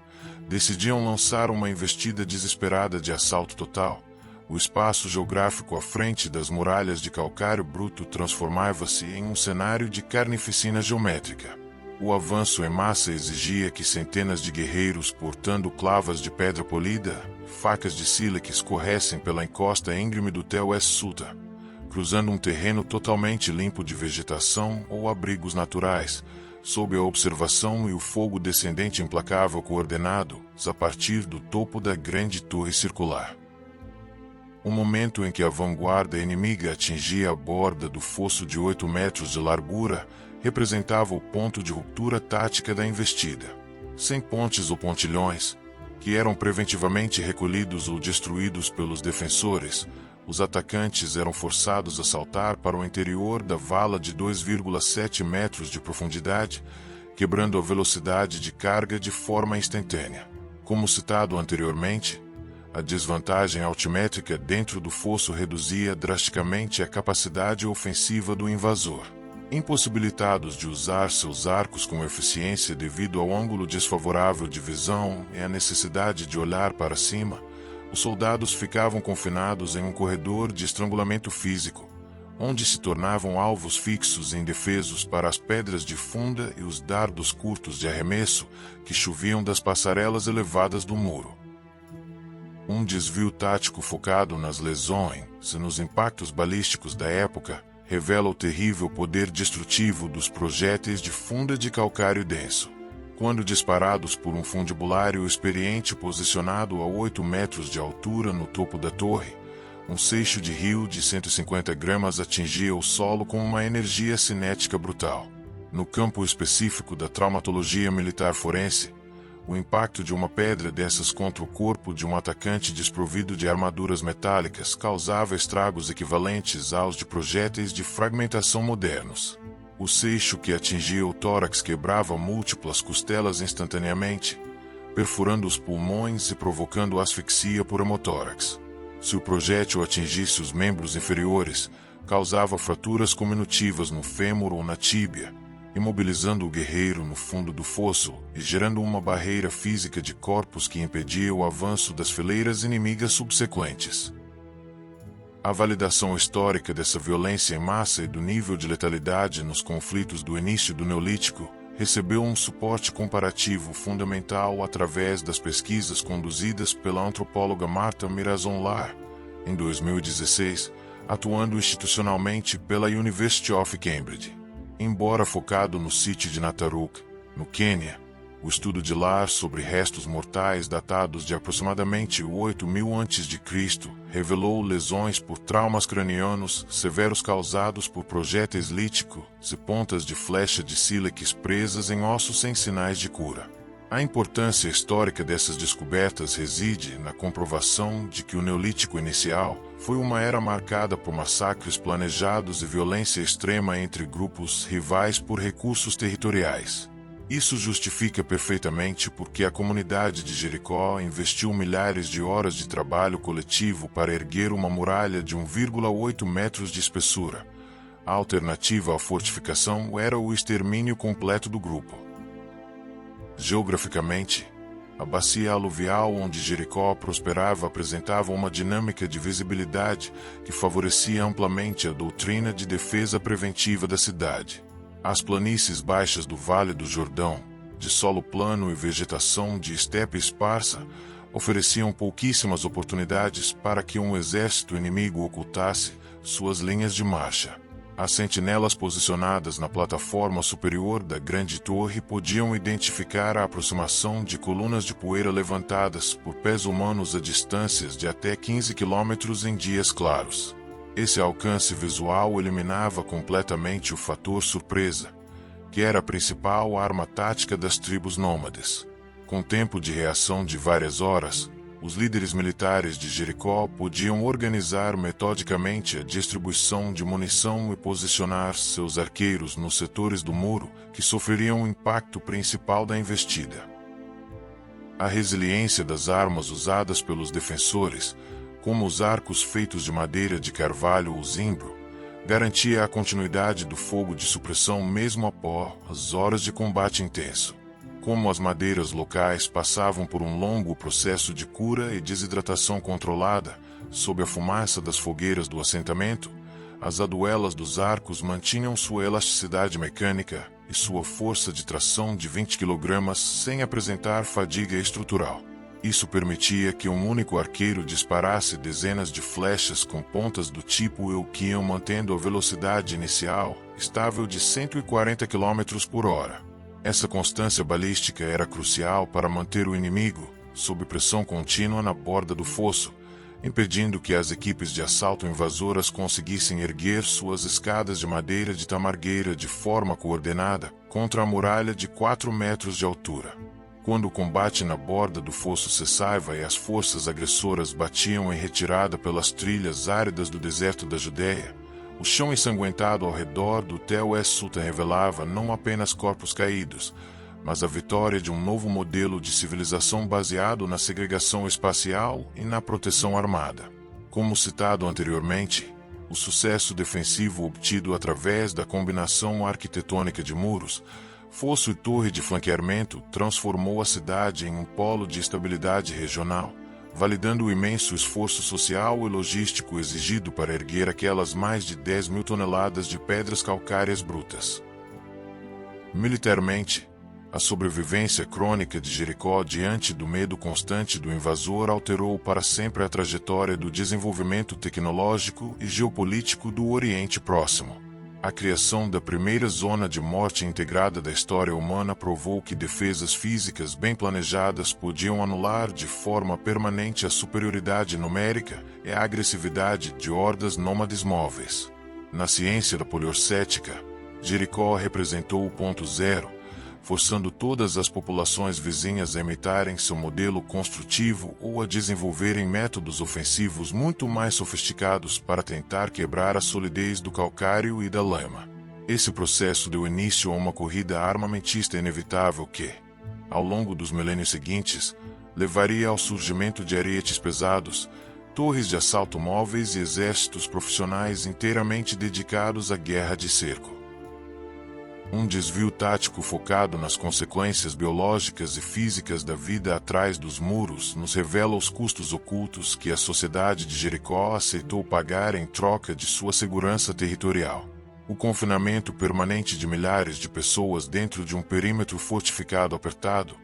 decidiam lançar uma investida desesperada de assalto total, o espaço geográfico à frente das muralhas de calcário bruto transformava-se em um cenário de carnificina geométrica. O avanço em massa exigia que centenas de guerreiros portando clavas de pedra polida, facas de sílex corressem pela encosta íngreme do Tel Es-Suta, cruzando um terreno totalmente limpo de vegetação ou abrigos naturais, sob a observação e o fogo descendente implacável coordenado a partir do topo da grande torre circular. O momento em que a vanguarda inimiga atingia a borda do fosso de 8 metros de largura representava o ponto de ruptura tática da investida. Sem pontes ou pontilhões, que eram preventivamente recolhidos ou destruídos pelos defensores, os atacantes eram forçados a saltar para o interior da vala de 2,7 metros de profundidade, quebrando a velocidade de carga de forma instantânea. Como citado anteriormente, a desvantagem altimétrica dentro do fosso reduzia drasticamente a capacidade ofensiva do invasor. Impossibilitados de usar seus arcos com eficiência devido ao ângulo desfavorável de visão e à necessidade de olhar para cima, os soldados ficavam confinados em um corredor de estrangulamento físico, onde se tornavam alvos fixos e indefesos para as pedras de funda e os dardos curtos de arremesso que choviam das passarelas elevadas do muro. Um desvio tático focado nas lesões e nos impactos balísticos da época revela o terrível poder destrutivo dos projéteis de funda de calcário denso. Quando disparados por um fundibulário experiente posicionado a 8 metros de altura no topo da torre, um seixo de rio de 150 gramas atingia o solo com uma energia cinética brutal. No campo específico da traumatologia militar forense, o impacto de uma pedra dessas contra o corpo de um atacante desprovido de armaduras metálicas causava estragos equivalentes aos de projéteis de fragmentação modernos. O seixo que atingia o tórax quebrava múltiplas costelas instantaneamente, perfurando os pulmões e provocando asfixia por hemotórax. Se o projétil atingisse os membros inferiores, causava fraturas cominutivas no fêmur ou na tíbia, imobilizando o guerreiro no fundo do fosso e gerando uma barreira física de corpos que impedia o avanço das fileiras inimigas subsequentes. A validação histórica dessa violência em massa e do nível de letalidade nos conflitos do início do Neolítico recebeu um suporte comparativo fundamental através das pesquisas conduzidas pela antropóloga Martha Mirazon-Lar, em 2016, atuando institucionalmente pela University of Cambridge. Embora focado no sítio de Nataruk, no Quênia, o estudo de Lar sobre restos mortais datados de aproximadamente 8.000 a.C. revelou lesões por traumas cranianos severos causados por projéteis líticos e pontas de flecha de sílex presas em ossos sem sinais de cura. A importância histórica dessas descobertas reside na comprovação de que o Neolítico inicial foi uma era marcada por massacres planejados e violência extrema entre grupos rivais por recursos territoriais. Isso justifica perfeitamente porque a comunidade de Jericó investiu milhares de horas de trabalho coletivo para erguer uma muralha de 1,8 metros de espessura. A alternativa à fortificação era o extermínio completo do grupo. Geograficamente, a bacia aluvial onde Jericó prosperava apresentava uma dinâmica de visibilidade que favorecia amplamente a doutrina de defesa preventiva da cidade. As planícies baixas do Vale do Jordão, de solo plano e vegetação de estepe esparsa, ofereciam pouquíssimas oportunidades para que um exército inimigo ocultasse suas linhas de marcha. As sentinelas posicionadas na plataforma superior da grande torre podiam identificar a aproximação de colunas de poeira levantadas por pés humanos a distâncias de até 15 quilômetros em dias claros. Esse alcance visual eliminava completamente o fator surpresa, que era a principal arma tática das tribos nômades. Com tempo de reação de várias horas, os líderes militares de Jericó podiam organizar metodicamente a distribuição de munição e posicionar seus arqueiros nos setores do muro que sofreriam o impacto principal da investida. A resiliência das armas usadas pelos defensores, como os arcos feitos de madeira de carvalho ou zimbro, garantia a continuidade do fogo de supressão mesmo após horas de combate intenso. Como as madeiras locais passavam por um longo processo de cura e desidratação controlada, sob a fumaça das fogueiras do assentamento, as aduelas dos arcos mantinham sua elasticidade mecânica e sua força de tração de 20 kg sem apresentar fadiga estrutural. Isso permitia que um único arqueiro disparasse dezenas de flechas com pontas do tipo Euquion, mantendo a velocidade inicial estável de 140 km por hora. Essa constância balística era crucial para manter o inimigo sob pressão contínua na borda do fosso, impedindo que as equipes de assalto invasoras conseguissem erguer suas escadas de madeira de tamargueira de forma coordenada contra a muralha de 4 metros de altura. Quando o combate na borda do fosso cessava e as forças agressoras batiam em retirada pelas trilhas áridas do deserto da Judéia, o chão ensanguentado ao redor do Tel Es-Sultan revelava não apenas corpos caídos, mas a vitória de um novo modelo de civilização baseado na segregação espacial e na proteção armada. Como citado anteriormente, o sucesso defensivo obtido através da combinação arquitetônica de muros, fosso e torre de flanqueamento transformou a cidade em um polo de estabilidade regional, validando o imenso esforço social e logístico exigido para erguer aquelas mais de 10.000 toneladas de pedras calcárias brutas. Militarmente, a sobrevivência crônica de Jericó diante do medo constante do invasor alterou para sempre a trajetória do desenvolvimento tecnológico e geopolítico do Oriente Próximo. A criação da primeira zona de morte integrada da história humana provou que defesas físicas bem planejadas podiam anular de forma permanente a superioridade numérica e a agressividade de hordas nômades móveis. Na ciência da poliorcética, Jericó representou o ponto zero, forçando todas as populações vizinhas a imitarem seu modelo construtivo ou a desenvolverem métodos ofensivos muito mais sofisticados para tentar quebrar a solidez do calcário e da lama. Esse processo deu início a uma corrida armamentista inevitável que, ao longo dos milênios seguintes, levaria ao surgimento de arietes pesados, torres de assalto móveis e exércitos profissionais inteiramente dedicados à guerra de cerco. Um desvio tático focado nas consequências biológicas e físicas da vida atrás dos muros nos revela os custos ocultos que a sociedade de Jericó aceitou pagar em troca de sua segurança territorial. O confinamento permanente de milhares de pessoas dentro de um perímetro fortificado apertado,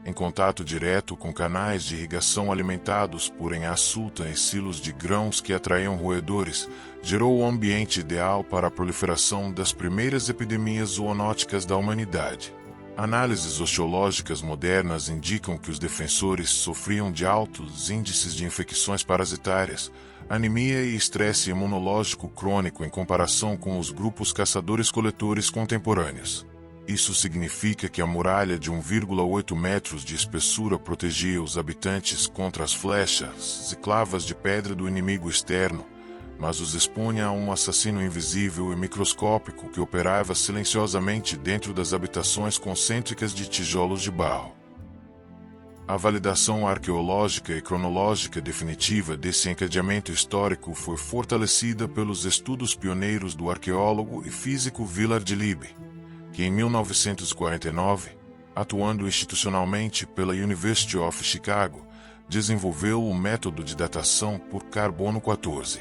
em contato direto com canais de irrigação alimentados por Enha-Sultan e silos de grãos que atraíam roedores, gerou o ambiente ideal para a proliferação das primeiras epidemias zoonóticas da humanidade. Análises osteológicas modernas indicam que os defensores sofriam de altos índices de infecções parasitárias, anemia e estresse imunológico crônico em comparação com os grupos caçadores-coletores contemporâneos. Isso significa que a muralha de 1,8 metros de espessura protegia os habitantes contra as flechas e clavas de pedra do inimigo externo, mas os expunha a um assassino invisível e microscópico que operava silenciosamente dentro das habitações concêntricas de tijolos de barro. A validação arqueológica e cronológica definitiva desse encadeamento histórico foi fortalecida pelos estudos pioneiros do arqueólogo e físico Willard Libby, que em 1949, atuando institucionalmente pela University of Chicago, desenvolveu o método de datação por carbono 14.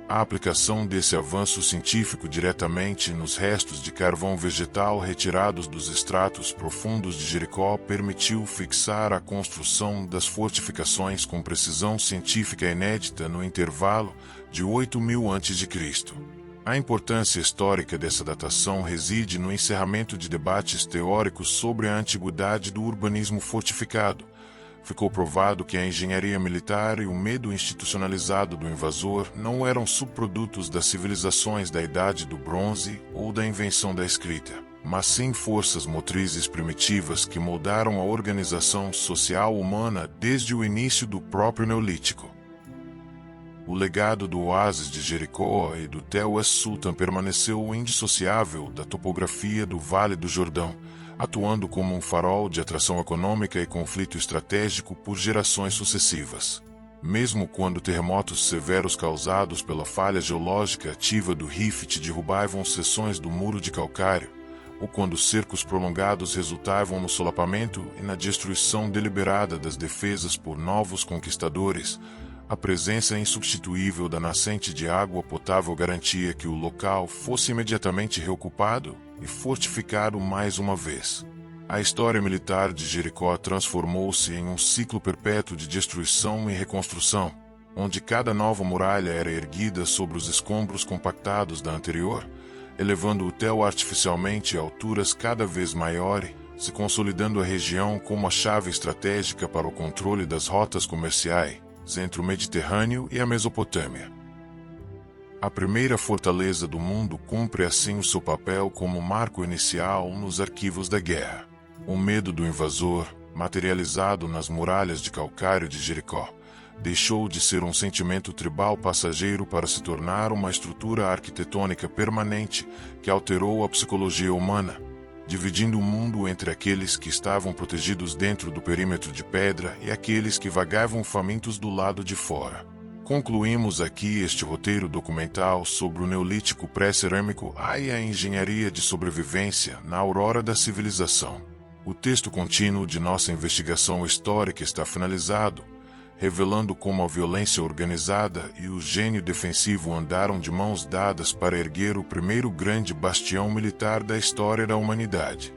A aplicação desse avanço científico diretamente nos restos de carvão vegetal retirados dos estratos profundos de Jericó permitiu fixar a construção das fortificações com precisão científica inédita no intervalo de 8.000 a.C. A importância histórica dessa datação reside no encerramento de debates teóricos sobre a antiguidade do urbanismo fortificado. Ficou provado que a engenharia militar e o medo institucionalizado do invasor não eram subprodutos das civilizações da Idade do Bronze ou da invenção da escrita, mas sim forças motrizes primitivas que moldaram a organização social humana desde o início do próprio Neolítico. O legado do oásis de Jericó e do Tel es-Sultan permaneceu indissociável da topografia do Vale do Jordão, atuando como um farol de atração econômica e conflito estratégico por gerações sucessivas. Mesmo quando terremotos severos causados pela falha geológica ativa do Rift derrubavam seções do muro de calcário, ou quando cercos prolongados resultavam no solapamento e na destruição deliberada das defesas por novos conquistadores, a presença insubstituível da nascente de água potável garantia que o local fosse imediatamente reocupado e fortificado mais uma vez. A história militar de Jericó transformou-se em um ciclo perpétuo de destruição e reconstrução, onde cada nova muralha era erguida sobre os escombros compactados da anterior, elevando o Tel artificialmente a alturas cada vez maiores, se consolidando a região como a chave estratégica para o controle das rotas comerciais entre o Mediterrâneo e a Mesopotâmia. A primeira fortaleza do mundo cumpre assim o seu papel como marco inicial nos arquivos da guerra. O medo do invasor, materializado nas muralhas de calcário de Jericó, deixou de ser um sentimento tribal passageiro para se tornar uma estrutura arquitetônica permanente que alterou a psicologia humana, dividindo o mundo entre aqueles que estavam protegidos dentro do perímetro de pedra e aqueles que vagavam famintos do lado de fora. Concluímos aqui este roteiro documental sobre o Neolítico pré-cerâmico e a engenharia de sobrevivência na aurora da civilização. O texto contínuo de nossa investigação histórica está finalizado, revelando como a violência organizada e o gênio defensivo andaram de mãos dadas para erguer o primeiro grande bastião militar da história da humanidade.